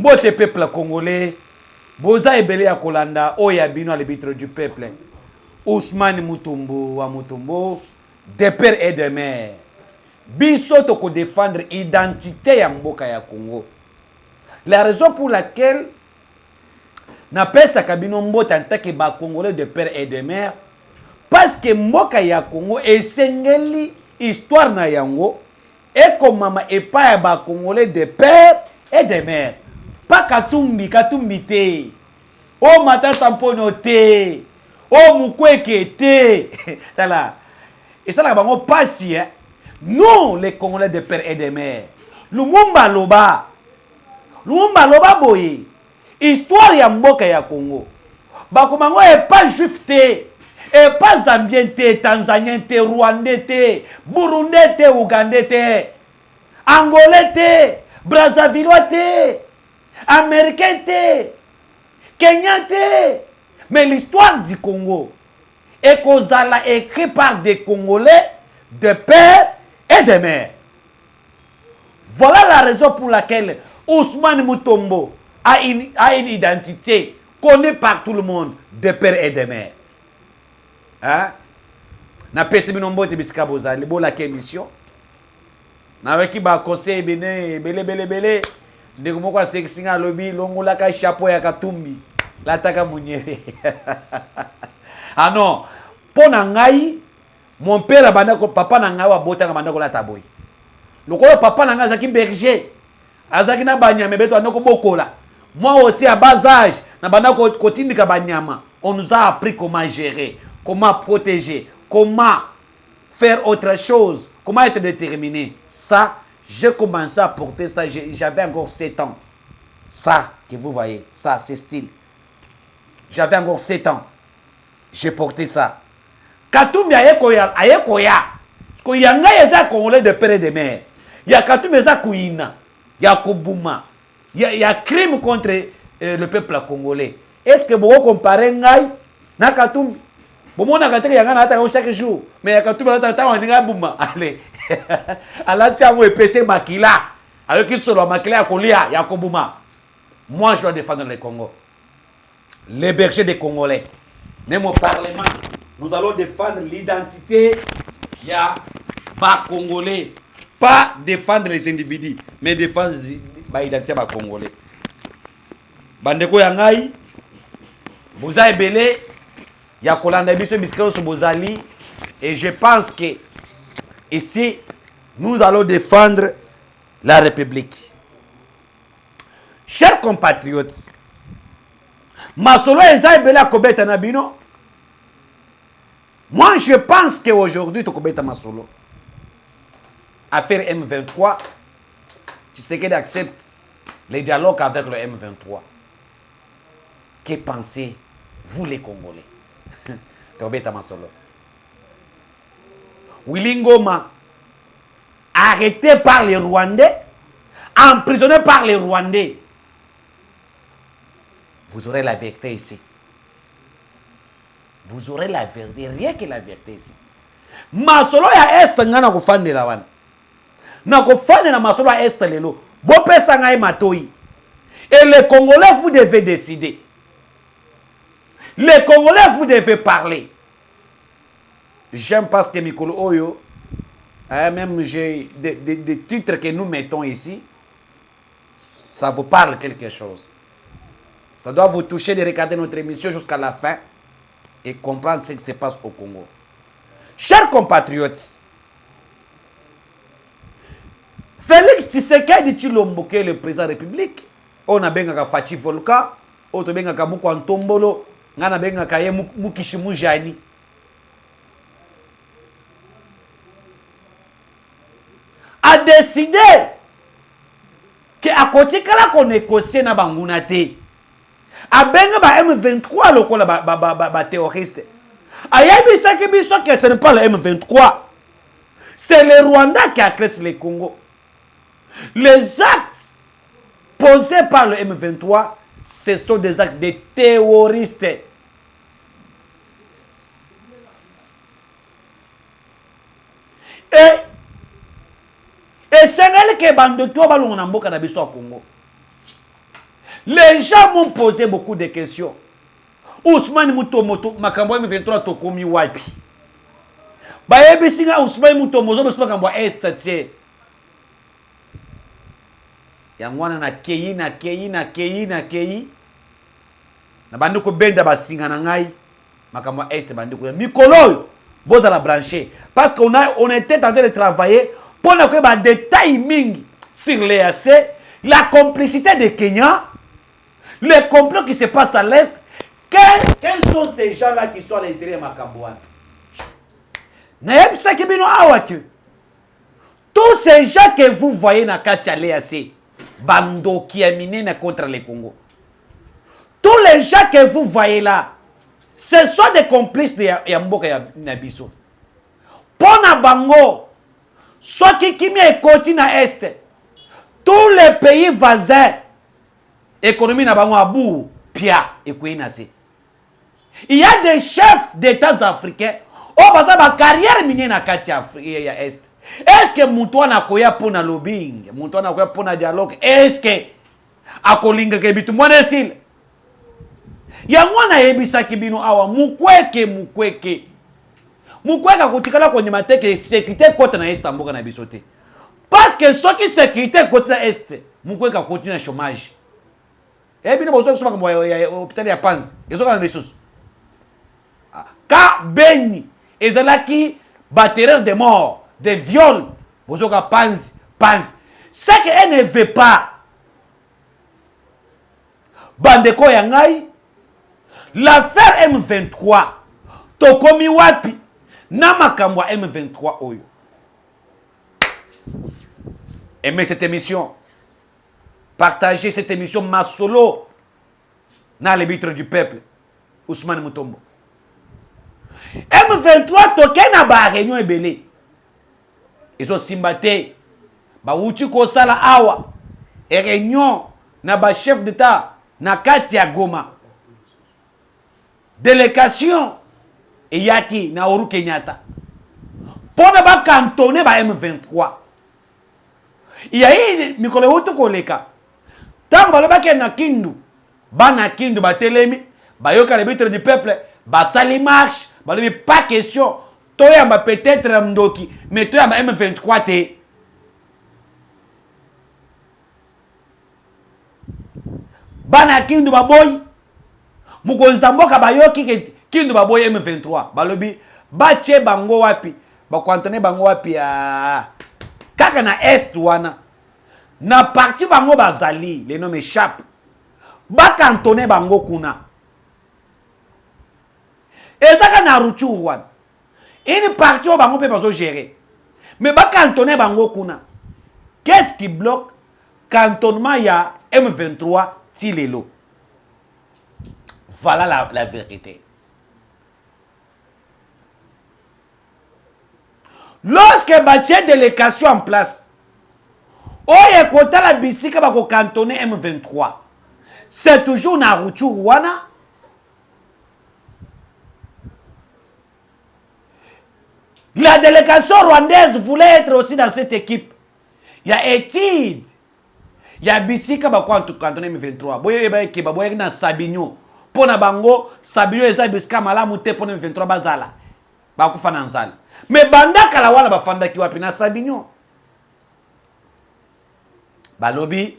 Mbote peuple congolais, boza ebele ya kolanda oya bino à l'arbitre du peuple. Ousmane Mutombo wa Mutombo, de père et de mère. Biso toko défendre identité ya mboka ya Congo. La raison pour laquelle na pesa kabino mbote en tant que ba congolais de père et de mère, parce que mboka ya Congo esengeli histoire na yango et comme mama epa ya ba congolais de père et de mère. Pas Katumbi te. Oh matata mpono te. Oh mukweke te. Tala. Et ça là bango passi hein. Nous les Congolais de père et de mère. Lumumba loba. Lumumba loba boye. Histoire ya mboka ya Congo. Bakomango est pas juif te. Et pas zambien te, tanzanien te, rwandais te, burundais te, ougandais te, angolais te, brazzavillois te. Américain te, Kenyan te. Mais l'histoire du Congo est causala écrit par des Congolais de père et de mère. Voilà la raison pour laquelle Ousmane Mutombo a une identité connue par tout le monde de père et de mère. Hein? Na pesi binombo te bisika bozali bola ke émission. Na weki ba conseil bele. Ndeko moko asekisinga lobi longola ka chapeau ya Katumbi la taka munyere. Ah non, pona ngai mon père abandako papa na ngai wa botanga bandako la taboy. Lokolo papa na ngai azaki berger. Azaki na banyama beto andako bokola. Moi aussi à bas âge na bandako kotindika banyama. On nous a appris comment gérer, comment protéger, comment faire autre chose, comment être déterminé. Ça j'ai commencé à porter ça, j'avais encore 7 ans. Ça, que vous voyez, ça, c'est style. J'avais encore 7 ans. J'ai porté ça. Katumbi ayekoya. Parce qu'il y a un Congolais de père et de mère. Il y a Katumbi Kouina. Il y a Kobuma. Il y a crime contre le peuple congolais. Est-ce que vous comparez Ngai na Katumbi? Bon, on a gâté chaque jour. Mais il y a Katumbi on Bouma. Allez. Allah tient moi PC Makila. Avec qui solo Makila Kolia Yakobouma. Moi je dois défendre le Congo. Les bergers des Congolais. Même au Parlement, nous allons défendre l'identité ya ba Congolais. Pas défendre les individus, mais défendre l'identité ba Congolais. Bandeko yangai Boza ebele ya kolanda biso biskelo so bozali et je pense que ici, nous allons défendre la République. Chers compatriotes, Masolo Eza Bela Kobeta Nabino, moi je pense qu'aujourd'hui, tu Kobeta Masolo, affaire M23, tu sais qu'il accepte les dialogues avec le M23. Que pensez-vous les Congolais? Kobeta Masolo. Willy Ngoma, arrêté par les Rwandais, emprisonné par les Rwandais. Vous aurez la vérité ici. Vous aurez la vérité, rien que la vérité ici. Masolo ya est ngana kufande la wana. Na kufande na masolo ya est lelo. Bopesa ngai matoi. Et les Congolais, vous devez décider. Les Congolais, vous devez parler. J'aime parce que Mikolo Oyo, même j'ai des titres que nous mettons ici, ça vous parle quelque chose. Ça doit vous toucher de regarder notre émission jusqu'à la fin et comprendre ce qui se passe au Congo. Chers compatriotes, Félix Tshisekedi Tshilombo, qui est le président de la République, on a bien Fachi Volka, on a bien Mouko Antombolo, on a bien Mukishimu Jani. A décidé que à côté kala qu'on négocie na banguna te a benga ba M23 lokola ba terroriste ayabi saki biso que ce n'est pas le M23, c'est le Rwanda qui agresse le Congo. Les actes posés par le M23, ce sont des actes de terroristes. Et c'est elle qui est bandé qui va l'on a mboka na biso Congo. Les gens m'ont posé beaucoup de questions. Ousmane Mutombo, makambo M23 tokomi wapi. Bayebi singa Ousmane Mutombo zo beso makambo est tie. Yangwana na keyi. Na banduko benda basinga na ngai makambo est banduko ya mikolo boza la brancher parce qu'on était en train de travailler pour na des timing sur les AC, la complicité de Kenya, les complots qui se passent à l'est. Quels sont ces gens-là qui sont à l'intérieur de Makambouane? Tous ces gens que vous voyez dans Katia Léassé, Bando qui est miné contre le Congo. Tous les gens que vous voyez là, ce sont des complices de Yamboka et Nabiso. Pona Bango, soit qui est côté na Est, tous les pays voisins, économie na Bango Abou, Pia et Kouinase. Il y a des chefs d'États africains, oh, parce que ma carrière minière na Katia Est. Est-ce que Moutouana na koya pona lobbying, Moutouana na koya pona dialogue, est-ce que akolinga ke bitu mwana sil? Yangwana yebisa kibino awa mukweke kutikala kwenye mateke sécurité côté na Est mboka na bisote. Parce que ceux qui sécurité côté na Est, mukweka continue na chômage. Bino bozo kusoma kwa hôpital ya Panzi. Ezoka na ressources. Ka beni ezalaki batteur de mort, de viol, bozo ka Panzi. C'est qu'elle ne veut pas. Bandeko yangai l'affaire M23, tokomi wapi, na makambo M23 oyo. Aimez cette émission. Partagez cette émission Masolo dans l'arbitre du peuple. Ousmane Mutombo. M23 toke na ba réunion ebele. Ils ont simbaté. Ba wuti ko sala awa. Et réunion na ba chef d'état na kati ya Goma. Délégation et yaki na Uhuru Kenyatta pour ne pas cantonner ba M23. Il y a eu mikolo wutu koleka tant baloba ke na Kindu bana Kindu ba telemi ba yoka l'arbitre du peuple ba sali marche balobi pas question toya ba peut-être mdoki mais toya ba M23 te bana Kindu ba boy Mugonza mboka bayoki ke Kindu baboye M23 balobi bache bango wapi ba kwantone bango wapi kaka na Est wana na parti bango bazali les noms m'échappent ba kantone bango kuna ezaka na Rutshuru wana une partie au bango pe bazo gérer mais ba kantone bango kuna qu'est-ce qui bloque cantonnement ya M23 tilelo? Voilà la vérité. Lorsque Bachie délégation en place, oye kota la bisika bako cantonné M23, c'est toujours na Rutshuru wana. La délégation rwandaise voulait être aussi dans cette équipe. Il y a étude. Il y a bisika bako cantonné M23. Boye ba ki boye na Sabinyo. Pona bango Sabinyo eza bisika malamu te pona M23 bazala. Ba kufa na nzala. Mais banda kala wana bafanda ki wapi na Sabinyo. Balobi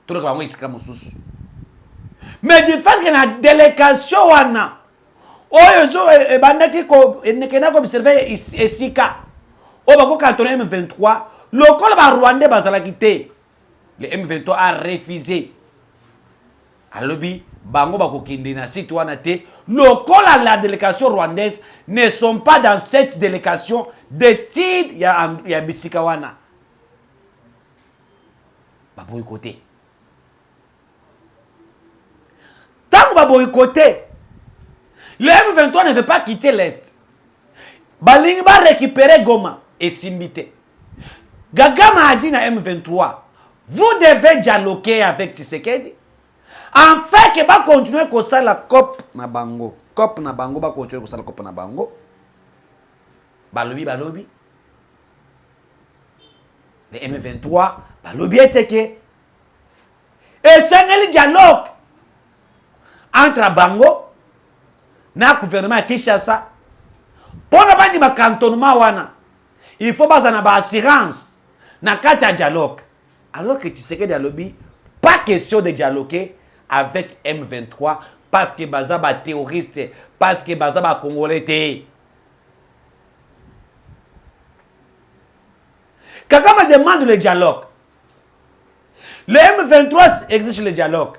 tout ka bango isika mususu. Mais du fait que na délégation wana oyo zo banda ki ko nekena ko observer esika o bako cantonné M23 lokola ba Rwandais bazala kité. Le M23 a refusé. Alobi bango bako kinde na site wana te lokola la délégation rwandaise ne sont pas dans cette délégation d'études ya bisika wana ba boycotté tant ba boycotté le M23 ne veut pas quitter l'Est balingi ba récupérer Goma et Simbité. Gagama a dit na M23 vous devez dialoguer avec Tshisekedi. En fait, que va continuer à faire la COP na bango. COP na bango va continuer à faire la COP na bango. Balobi. Le M23, balobi eteke. Et c'est un dialogue entre Bango na gouvernement Kinshasa. Pour ne pas cantonnement wana, il faut pas en avoir assurance na carte dialogue. Alors que tu sais que dans le lobby, pas question de dialoguer avec M23 parce que bazaba terroriste, parce que bazaba congolais. Quand me demande le dialogue, le M23 exige le dialogue.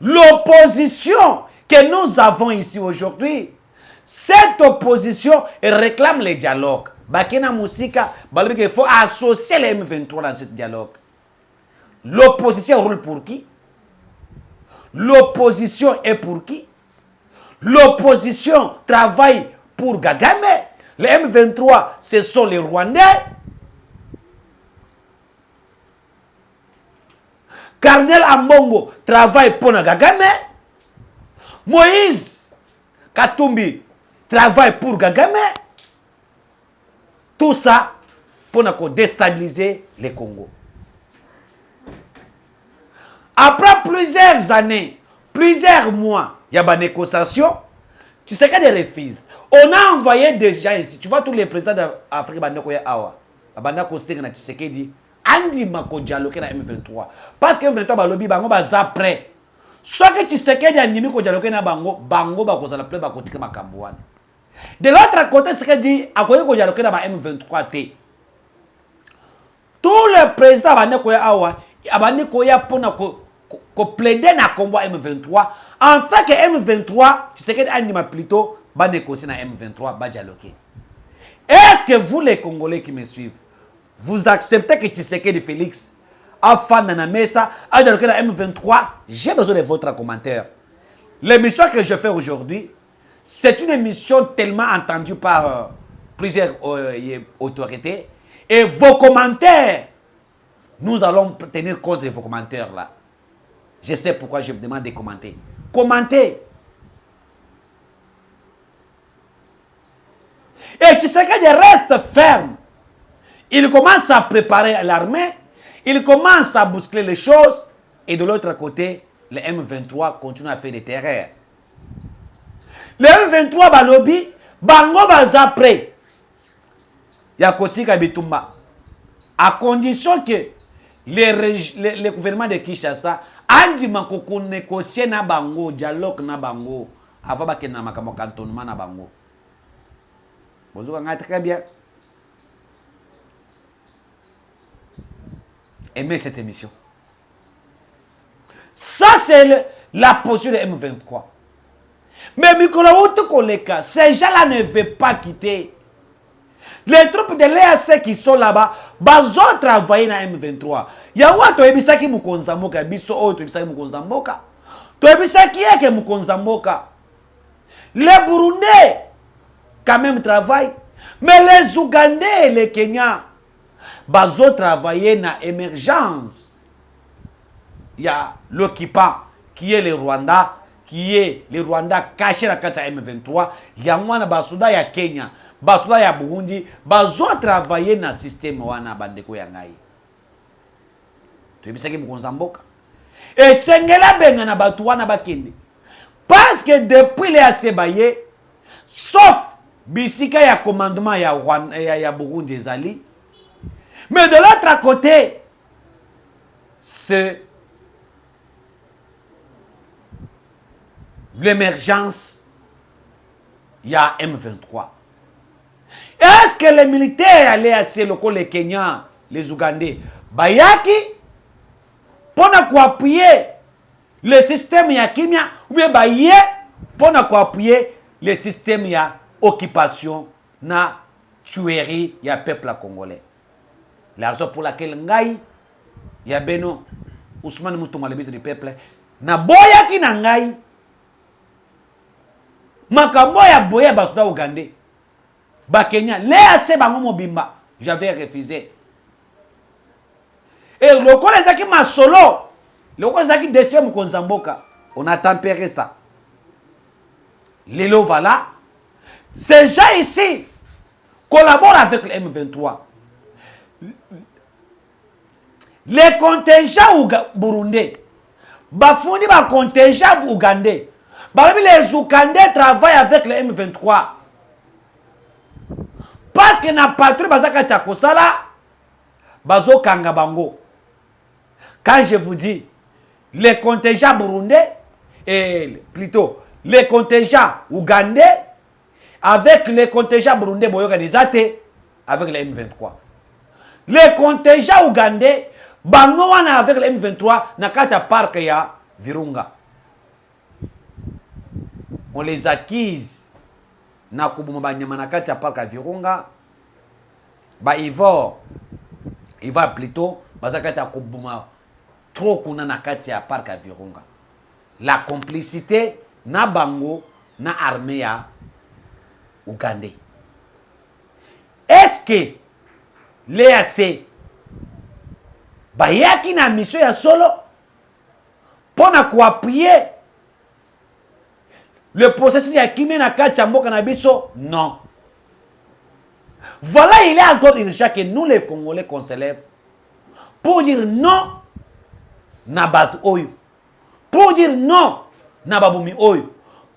L'opposition que nous avons ici aujourd'hui, cette opposition réclame le dialogue. Bakena Moussika, il faut associer le M23 dans ce dialogue. L'opposition roule pour qui? L'opposition est pour qui? L'opposition travaille pour Kagame. Le M23, ce sont les Rwandais. Cardinal Ambongo travaille pour Kagame. Moïse Katumbi travaille pour Kagame. Tout ça pour déstabiliser le Congo. Après plusieurs années, plusieurs mois, il y a des négociations. Tu sais qu'il y a des refus. On a envoyé des gens ici. Tu vois tous les présidents d'Afrique, tu sais qu'il dit Andi Mako dialogue na M23. Parce que M23 balobi bango baza prêt. Soit que tu sais qu'il y a nimi ko dialogue na bango, bango ba ko zala prêt ba ko tika makambo wana. De l'autre côté, c'est qu'il dit akoye ko dialogue na ba M23 té. Tous les présidents bande ko ya awa, abandi ko ya pona ko plaider na combat M23. En fait que M23, tu sais qu'il anima plutôt ba négocier na M23 ba dialogue. Est-ce que vous les Congolais qui me suivent, vous acceptez que Tshisekedi Félix a fait dans la mesa, a dialogué dans M23? J'ai besoin de votre commentaire. L'émission que je fais aujourd'hui, c'est une émission tellement entendue par plusieurs autorités. Et vos commentaires, nous allons tenir compte de vos commentaires là. Je sais pourquoi je vous demande de commenter. Commentez. Et Tshisekedi reste ferme. Il commence à préparer l'armée, il commence à bousculer les choses, et de l'autre côté, le M23 continue à faire des terreurs. Le M23 balobi, bango baza prêt. Ya kotika bitumba. À condition que le gouvernement de Kinshasa andi makoko négocier na bango, dialogue na bango, avant ba na makamo cantonnement na bango. Bonjour, très bien. Aimez cette émission. Ça, c'est la position de M23. Mais ces gens-là ne veulent pas quitter. Les troupes de l'EAC qui sont là-bas, ils ont travaillé dans M23. Il y a un qui est Mukonzamboka, les Burundais, quand même, travaillent. Mais les Ougandais et les Kenyans, ils ont travaillé dans l'émergence. Il y a l'occupant qui est le Rwanda, caché dans la M23. Il y a un Basuda, il y a Kenya, Basuda, il y a Burundi. Ils ont travaillé dans le système. Tu sais que Mukonzamboka. Et c'est ce parce que depuis les Asebaye, sauf Bisika, il y a commandement, il y a Burundi des alliés. Mais de l'autre côté, c'est l'émergence, il y a M23. Est-ce que les militaires allaient à ces locaux, les Kenyans, les Ougandais, Bayaki, pour appuyer le système ya Kimia, ou bien Baye, pour appuyer le système ya occupation, na tuerie, ya peuple congolais. La raison pour laquelle Ngai, ya Beno, Ousmane Moutouma, le du peuple, na Boyaki na Ngai, makambo ya boya basuda Ougandais, ba Kenya, l'EAC bango mobimba, j'avais refusé. Et le coup les ma solo, le coup les décide Mukonzamboka, on a tempéré ça. Les lots voilà, ces gens ici collaborent avec le M23. Les contingents burundais, bafondi ba contingent ougandais. Les Ougandais travaillent avec le M23. Parce que na patrouille bazaka takosala bazo kanga bango. Quand je vous dis les contingents burundais et plutôt les contingents ougandais avec les contingents burundais boyorganisate avec le M23. Les contingents ougandais bango wana avec le M23 nakata parc ya Virunga. On les acquise na kubuma banyama na kati ya parc ya Virunga ba Ivor plutôt bazakati ya kubuma trop kuna na kati ya parc ya Virunga. La complicité na bango na armée ya Ougandais. Est-ce que l'EAC bayaki na mission ya solo pona ko appuyer le processus ya kimé na kati ya mboka na biso? Non. Voilà, il est encore urgent que nous les Congolais qu'on se lève pour dire non na batu oyo, pour dire non na babumi oyo,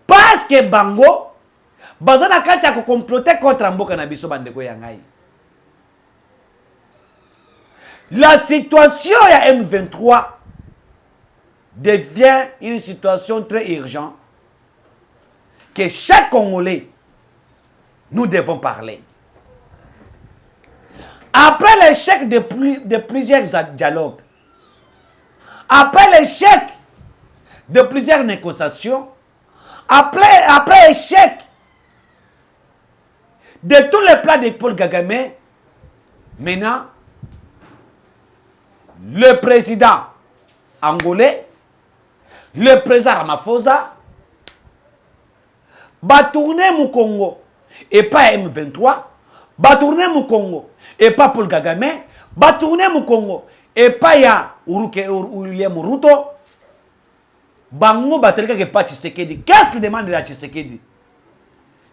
parce que bango bazana kati ya ko comploter contre mboka na biso bandeko ya ngai. La situation ya M23 devient une situation très urgente que chaque Congolais, nous devons parler. Après l'échec de plusieurs dialogues, après l'échec de plusieurs négociations, après l'échec de tous les plans de Paul Kagame, maintenant, le président angolais, le président Ramaphosa, va tourner mon Congo et pas M23, va tourner mon Congo et pas Paul Kagame, va tourner mon Congo et pas ya William Ruto, bango batelika que pas Tshisekedi. Qu'est-ce qu'il demande à Tshisekedi?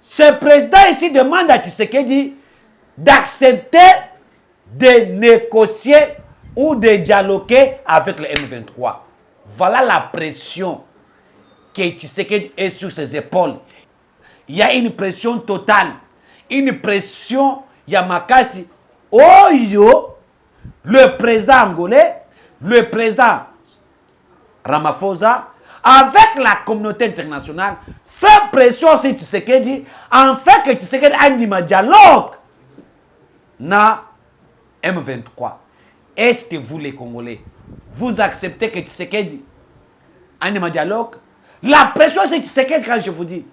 Ce président ici demande à Tshisekedi d'accepter de négocier ou de dialoguer avec le M23. Voilà la pression que Tshisekedi est sur ses épaules. Il y a une pression totale, une pression Yamakasi. Oh yo, le président angolais, le président Ramaphosa, avec la communauté internationale, fait pression sur Tshisekedi, en fait que Tshisekedi a un dialogue na M23. Est-ce que vous les Congolais, vous acceptez que Tshisekedi a un dialogue? La pression c'est Tshisekedi quand je vous dis.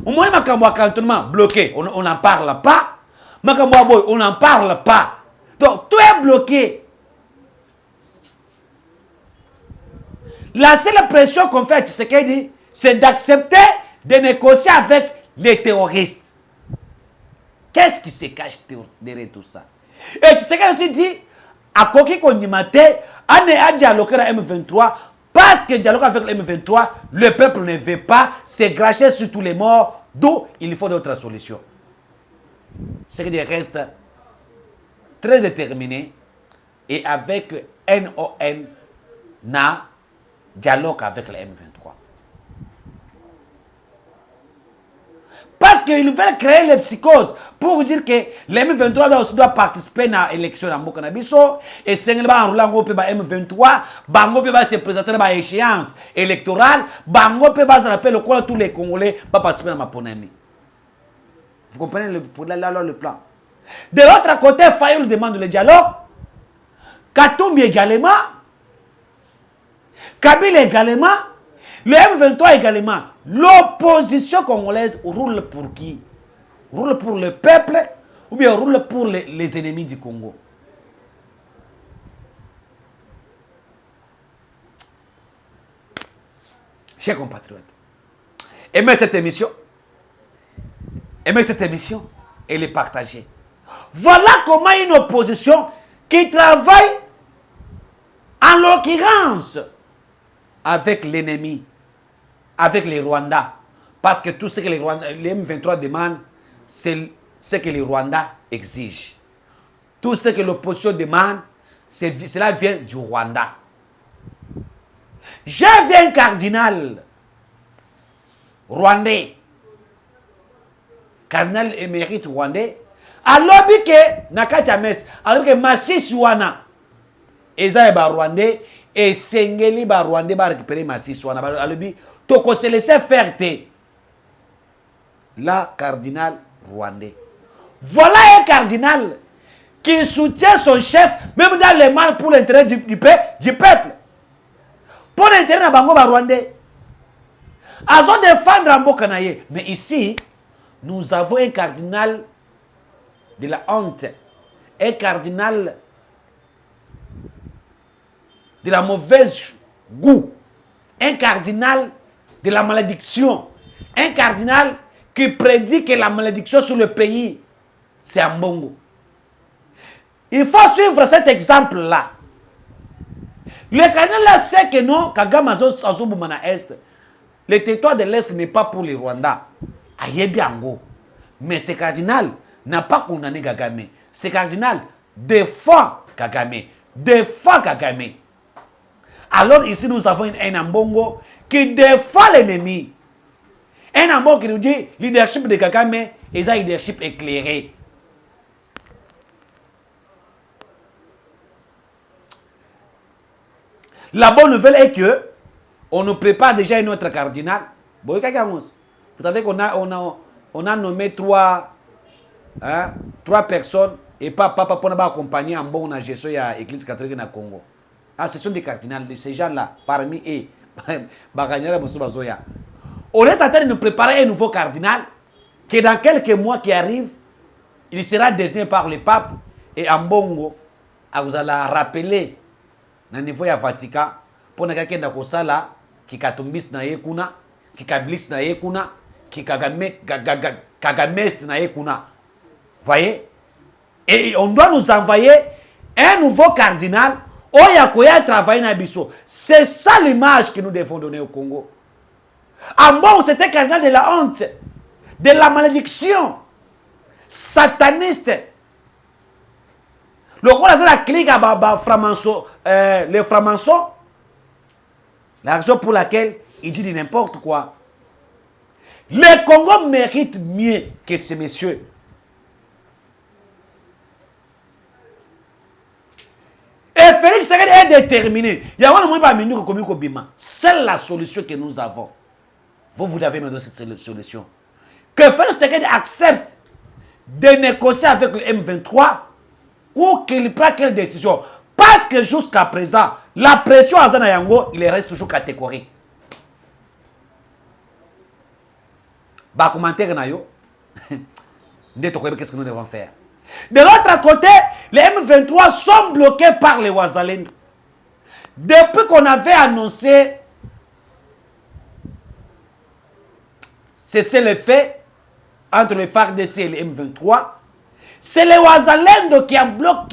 Au moins, Makambo cantonnement bloqué, on n'en parle pas. Makambo boy, on n'en parle pas. Donc, tout est bloqué. La seule pression qu'on fait à Tshisekedi, c'est d'accepter de négocier avec les terroristes. Qu'est-ce qui se cache derrière tout ça? Et Tshisekedi aussi dit, à Koki Kondimate, à dialoguer à M23, parce que dialogue avec le M23, le peuple ne veut pas se gâcher sur tous les morts, d'où il faut d'autres solutions. Tshisekedi reste très déterminé et avec NON, na dialogue avec le M23. Parce qu'ils veulent créer les psychoses pour dire que le M23 doit participer à l'élection en Bokanabiso et c'est le M23, Bango peut se présenter à l'échéance électorale, Bango peut s'appeler tous les Congolais pour participer à ma ponami. Vous comprenez le plan? De l'autre côté, Fayoul demande le dialogue, Katumbi également, Kabila également, le M23 également. L'opposition congolaise roule pour qui? Roule pour le peuple ou bien roule pour les ennemis du Congo? Chers compatriotes, aimez cette émission et les partager. Voilà comment une opposition qui travaille en l'occurrence avec l'ennemi, avec les Rwandais. Parce que tout ce que les M23 demandent, c'est ce que les Rwandais exigent. Tout ce que l'opposition demande, cela vient du Rwanda. J'ai vu un cardinal rwandais, cardinal émérite rwandais, alors que nakati mes, alors que Masisi wana eza e ba rwandais et sengeli ba rwandais ba récupérer Masisi wana alobi toko se laisser faire te. La cardinal rwandais. Voilà un cardinal qui soutient son chef même dans les mal pour l'intérêt du peuple. Pour l'intérêt de bango ba rwandais. Azo défendre mboka na ye. Mais ici, nous avons un cardinal de la honte, un cardinal de la mauvaise goût, un cardinal de la malédiction, un cardinal qui prédit que la malédiction sur le pays, c'est un bongo. Il faut suivre cet exemple-là. Le cardinal sait que non, Kagame Azoboumana Est, le territoire de l'Est n'est pas pour les Rwandais. Ayebiango. Mais ce cardinal n'a pas condamné Kagame. Ce cardinal défend Kagame. Défend Kagame. Alors ici, nous avons un ambongo qui défend l'ennemi. Un ambongo qui nous dit leadership de Kagame est un leadership éclairé. La bonne nouvelle est que on nous prépare déjà un autre cardinal. Vous savez qu'on a nommé trois personnes et papa pour nous accompagner en bon gestion de l'église catholique au Congo. Ah, ce sont des cardinals, ces gens-là, parmi eux. On est en train de nous préparer un nouveau cardinal qui dans quelques mois qui arrivent, il sera désigné par le pape et en Bongo, vous allez rappeler na niveau ya Vatican pour na kakenda kosala ki katumbis na yekuna ki kablis na yekuna ki kagamest na yekuna. Voyez, et on doit nous envoyer un nouveau cardinal oyakoya travailler na biso. C'est ça l'image que nous devons donner au Congo. En bon, c'était un cardinal de la honte, de la malédiction sataniste. Le roi de la clique à les francs-maçons, la raison pour laquelle il dit n'importe quoi. Le Congo mérite mieux que ces messieurs. Et Félix Tshisekedi est déterminé. C'est la solution que nous avons. Vous devez me donner cette solution. Que Félix Tshisekedi accepte de négocier avec le M23 ou qu'il prend quelle décision. Parce que jusqu'à présent, la pression à Zanayango, il reste toujours catégorique. Bah, commentaire, qu'est-ce que nous devons faire? De l'autre côté, les M23 sont bloqués par les Ouazalènes. Depuis qu'on avait annoncé cessez le fait entre le FARDC et les M23, c'est les Ouazalènes qui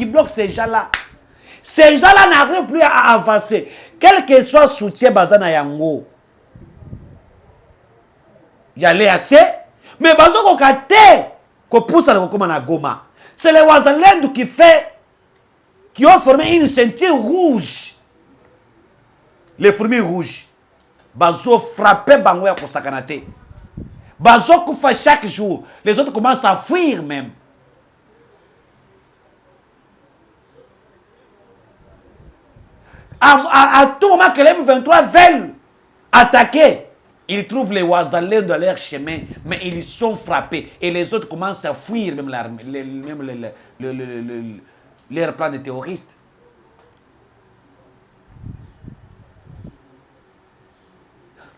bloquent ces gens-là. Ces gens-là n'arrivent plus à avancer. Quel que soit le soutien Bazana Yango, il y a les assez, mais Bazana Kokate, qu'on pousse à la Goma. C'est les Ouazalènes qui ont formé une ceinture rouge. Les fourmis rouges. Bazo frappé Bangoya pour Sakanate. Bazo Koufa chaque jour. Les autres commencent à fuir même. À tout moment que les M23 veulent attaquer, ils trouvent les Ouazalènes dans leur chemin, mais ils sont frappés. Et les autres commencent à fuir même leur plan de terroristes.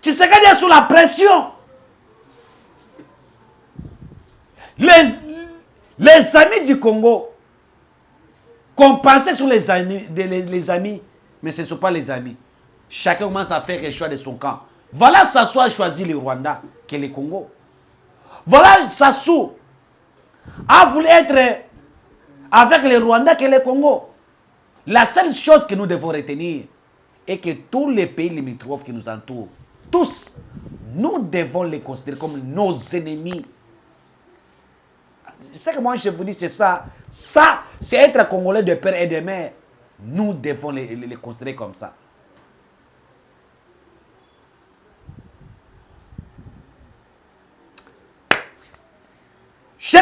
Tu sais qu'il y a sous la pression. Les amis du Congo, qu'on pensait sur les amis, mais ce ne sont pas les amis. Chacun commence à faire le choix de son camp. Voilà Sassou a choisi le Rwanda que le Congo. Voilà Sassou a voulu être avec le Rwanda que le Congo. La seule chose que nous devons retenir est que tous les pays limitrophes qui nous entourent, tous, nous devons les considérer comme nos ennemis. Je sais que moi je vous dis c'est ça. Ça, c'est être Congolais de père et de mère. Nous devons les considérer comme ça.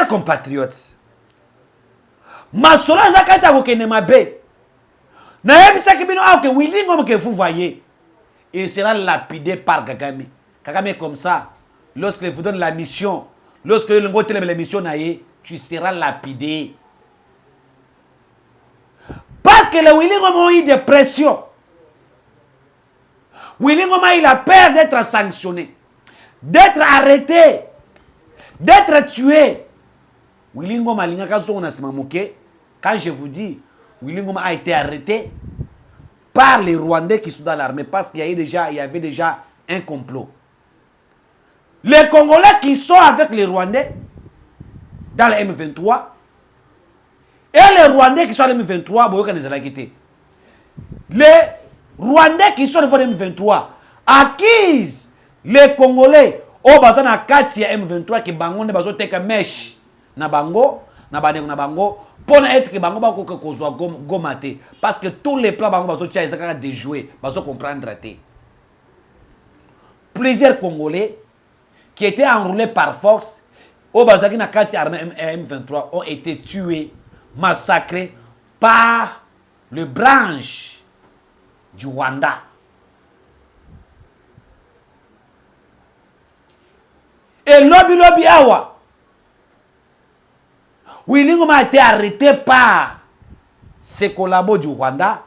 Chers compatriotes, Masolo Zakata Kokenemabe, Naem Sakibino Auke, Willingom que vous voyez, il sera lapidé par Kagame. Kagame comme ça, lorsqu'il vous donne la mission, lorsque le mot la mission naïe, tu seras lapidé. Parce que le Willingom a eu des pressions. Willingom a eu la peur d'être sanctionné, d'être arrêté, d'être tué. Willingom a quand je vous dis, Willingom a été arrêté par les Rwandais qui sont dans l'armée parce qu'il y avait déjà un complot. Les Congolais qui sont avec les Rwandais dans le M23 et les Rwandais qui sont dans le M23, les Rwandais qui sont dans le M23 acquisent les Congolais au bazar na kati ya M23 qui bangonde bazo teka mesh na bango na bango pour être que bango ba ko kozwa gomate parce que tous les plans bango bazo tia ezaka déjouer bazo comprendre té. Plusieurs Congolais qui étaient enrôlés par force au bazar na kati armée M23 ont été tués, massacrés par le branche du Rwanda. Et lobby awa. Willingom a été arrêté par ses collabos du Rwanda.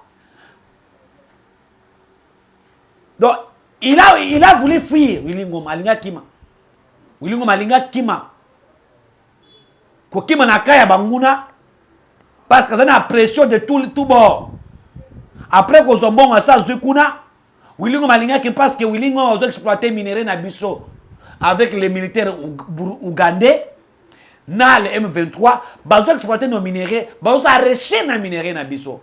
Donc, il a voulu fuir Willingom alinga kima. Willingom alinga kima. Ko kima na kaya banguna parce que ça a pression de tout bord. Après qu'on soit bon à ça zukuna, Willingom alinga ki parce que Willingom a exploité minerai na biso avec les militaires ougandais. Na le M23, bazo exploiter nos minéraux, bazo arracher na minéraux na biso.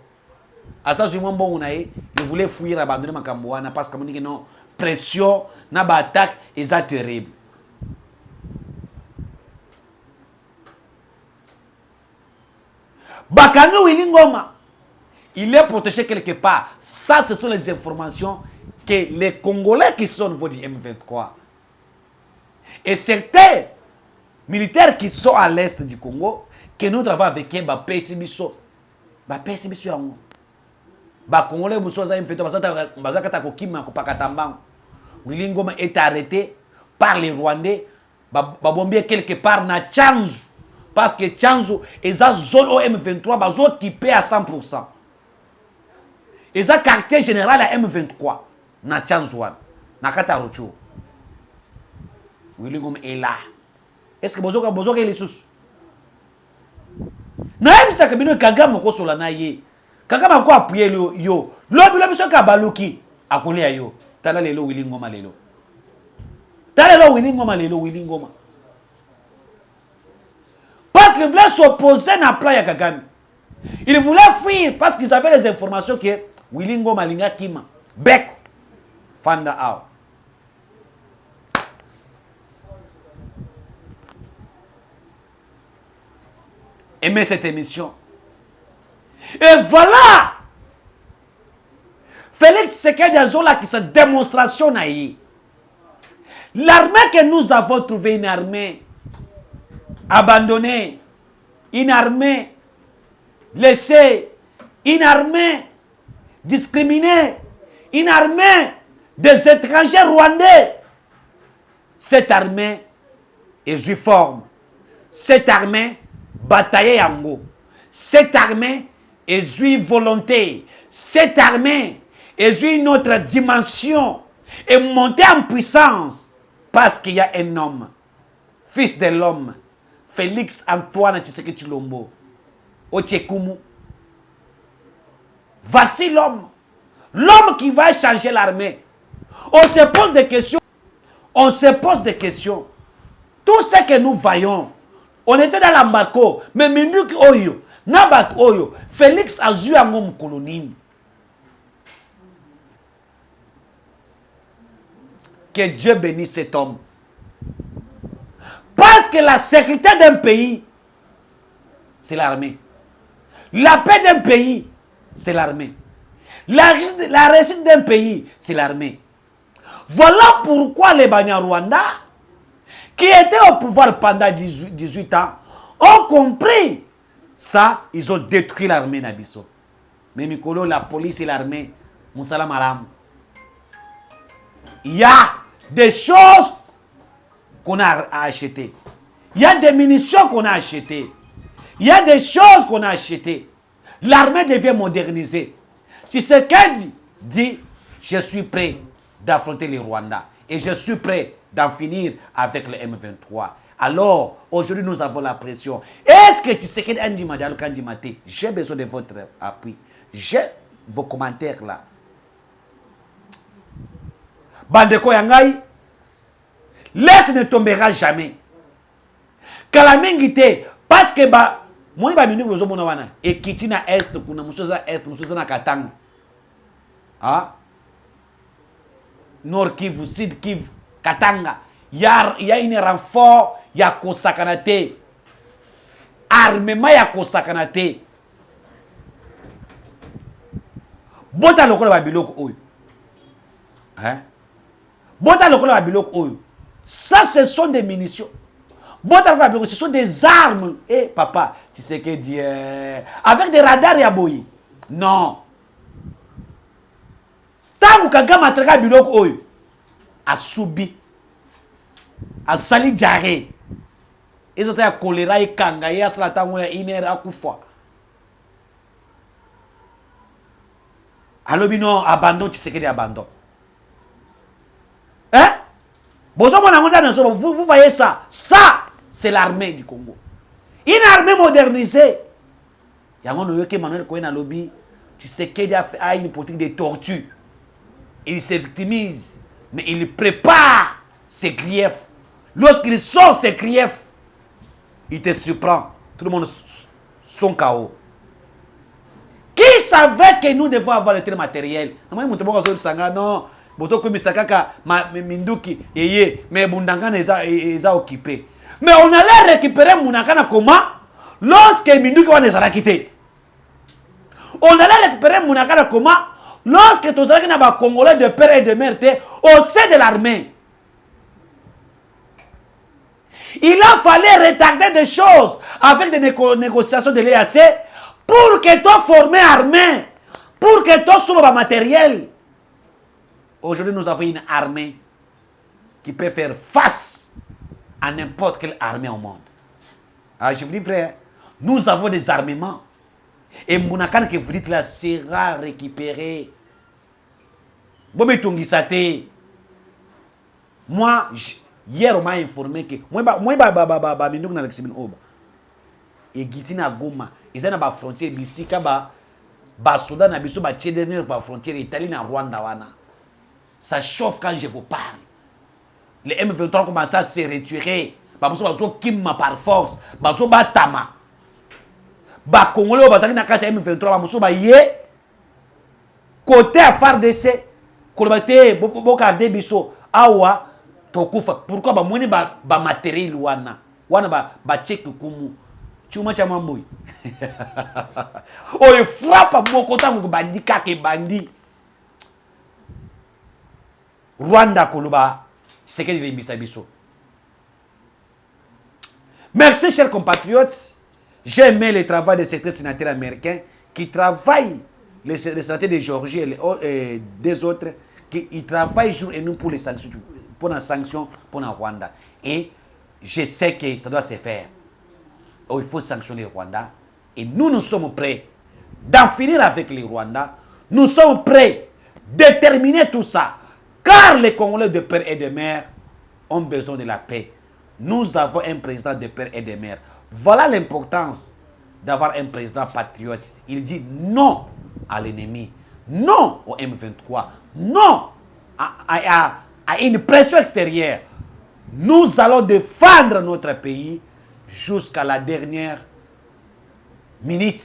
Asa sur mon bon il voulait fuir abandonner Makambouana parce que mon dit non pression na ba attaque est terrible. Bakanga Willingoma, il est protégé quelque part. Ça ce sont les informations que les Congolais qui sont au niveau du M23 et certains militaires qui sont à l'est du Congo, que nous travaillons avec eux, bah PSBISO, yango. Bah Congolais musoza imfeto bazakata kokima kopakatambang. Willingom est arrêté par les Rwandais, bah bombier quelque part na Tchanzu parce que Tchanzu est la zone M23 bazo occupé à 100%. Et ça quartier général à M23 na Tchanzu na Katarucho. Willingom est là. Est-ce que Bozoka est sous? Naim Sakabino Kagame ko solana ye. Kagame ko appuyer yo. Lobi so ka baluki akole yo. Tala lelo Willingoma lelo. Tala lelo Willingoma. Parce qu'il voulait s'opposer à plan ya Kagame. Il voulait fuir parce qu'ils avaient les informations que Willingoma linga kima. Beko. Fanda out. Aimez cette émission. Et voilà! Félix Tshisekedi Azola qui sa démonstration naïe. L'armée que nous avons trouvée, une armée abandonnée, une armée laissée, une armée discriminée, une armée des étrangers rwandais. Cette armée est juiforme. Cette armée bataille yango. Cette armée est une volonté. Cette armée est une autre dimension. Et montée en puissance. Parce qu'il y a un homme. Fils de l'homme. Félix Antoine Tshisekedi Tshilombo. Otchekumu. Voici l'homme. L'homme qui va changer l'armée. On se pose des questions. On se pose des questions. Tout ce que nous voyons. On était dans l'embarco, mais Minduki Oyo, Nabat Oyo, Félix a joué à mon colonie. Que Dieu bénisse cet homme. Parce que la sécurité d'un pays, c'est l'armée. La paix d'un pays, c'est l'armée. La réussite d'un pays, c'est l'armée. Voilà pourquoi les Banyarwanda qui étaient au pouvoir pendant 18 ans, ont compris. Ça, ils ont détruit l'armée Nabiso. Mais Mikolo, la police et l'armée, Moussala Maram. Il y a des choses qu'on a achetées. Il y a des munitions qu'on a achetées. Il y a des choses qu'on a achetées. L'armée devient modernisée. Tu sais qu'elle dit, je suis prêt d'affronter les Rwandais. Et je suis prêt d'en finir avec le M23. Alors, aujourd'hui, nous avons la pression. Est-ce que tu sais que j'ai besoin de votre appui. J'ai vos commentaires là. Bandeko Yangai, laisse ne tombera jamais. Kalamengite, parce que moi, je suis venu à et Kitina Est, kuna Moussouza Est, Moussouza na Katanga. Ah? Nord Kivu, Sud Kivu, Katanga. Il y a une renfort, il y a Kosakanate. Armement, il y a Kosakanate. Bota lokola babiloko oyo. Hein? Bota lokola babiloko oyo. Ça, ce sont des munitions. Bota lokola babiloko, ce sont des armes. Eh, papa, tu sais que Dieu... Avec des radars ya boyi. Non. Tangu Kagame atraka biloko oyo. A subi. A sali diarrhée. Ils ont été à choléra et kanga. Et à cela, tangu ya iner à koufa. Alors, non, abandon, tu sais qu'il y a abandon. Hein? Vous voyez ça? Ça, c'est l'armée du Congo. Une armée modernisée. Il y a un qui Manuel Koena lobby. Tu sais qu'il a une politique de torture. Il se victimise. Mais il prépare ses griefs. Lorsqu'il sort ses griefs, il te surprend. Tout le monde sont KO. Qui savait que nous devons avoir le tel matériel? Non, Minduki, mais Bundangana est occupé. Mais on allait récupérer Mounakana comment? Lorsque Minduki va quitté. On allait récupérer Mounakana comment? Lorsque tous les Congolais de père et de mère étaient au sein de l'armée. Il a fallu retarder des choses avec des négociations de l'EAC pour que tu formé armée, pour que tu sois matériel. Aujourd'hui, nous avons une armée qui peut faire face à n'importe quelle armée au monde. Alors, je vous dis, frère, nous avons des armements. Et Mounakan que vous dites là sera récupéré. Moi, hier, on m'a informé que moi, et Gitina Goma, ils ont une frontière bisika ba Soudan na biso ba tchederner ba frontière Italie na Rwanda wana. Ça chauffe quand je vous parle. Les M23 commencent à se retirer. Ba muso bazo kimma par force, bazo batama. Ba Congolais bazaki na kati M23 ba muso ba ye côté à FARDC kolobate bokarde biso awa tokufa. Pourquoi ba moni ba matériel wana ba check kumu. Chuma cha mamboy. Oh, il frappe à mon côté avec bandi kake bandi. Rwanda Koluba, c'est que les Misabiso. Merci, chers compatriotes. J'ai aimé le travail des secrétaires sénateurs américains qui travaillent, les sénateurs de Géorgie et des autres, qui travaillent jour et nuit pour les sanctions, pour la sanction pour la Rwanda. Et je sais que ça doit se faire. Oh, il faut sanctionner le Rwanda. Et nous sommes prêts d'en finir avec les Rwandais. Nous sommes prêts de terminer tout ça. Car les Congolais de père et de mère ont besoin de la paix. Nous avons un président de père et de mère. Voilà l'importance d'avoir un président patriote. Il dit non à l'ennemi. Non au M23. Non à une pression extérieure. Nous allons défendre notre pays jusqu'à la dernière minute,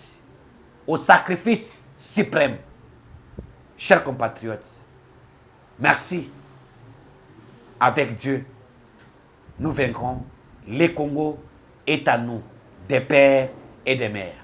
au sacrifice suprême. Chers compatriotes, merci. Avec Dieu, nous vaincrons. Le Congo est à nous, des pères et des mères.